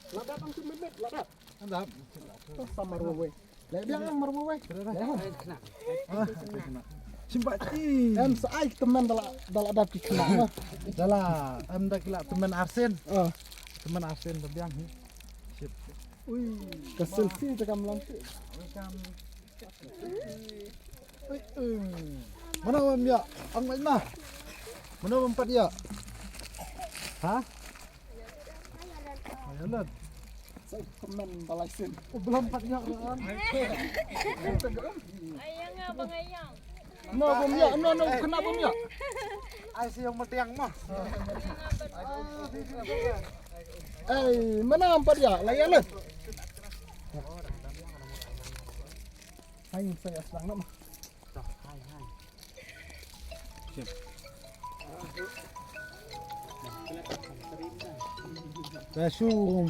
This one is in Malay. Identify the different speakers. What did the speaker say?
Speaker 1: Ladat ang sumimit, ladat.
Speaker 2: Andap.
Speaker 1: Sama marwaway. Lebiang ang marwaway.
Speaker 2: Simpati.
Speaker 1: Em saay teman dala dapat kena.
Speaker 2: Dala, dak kila teman Arsen.
Speaker 1: Oh,
Speaker 2: Teman Arsen bebiang. Sip.
Speaker 1: ui, kesel sih cakap melantik.
Speaker 2: Welcome. Mana om ya? Ang mah. Mana empat ya? Hah? Ayolah.
Speaker 1: Saya teman balaisin.
Speaker 2: Oh, belum empat ya kan?
Speaker 3: Ayang nga bang ayang?
Speaker 1: No bom ya, no kena bom ya.
Speaker 2: Ai si yang metiang mah.
Speaker 1: Mana empat ya? Layan lah. Hai saya sedang nama.
Speaker 2: Saya suruh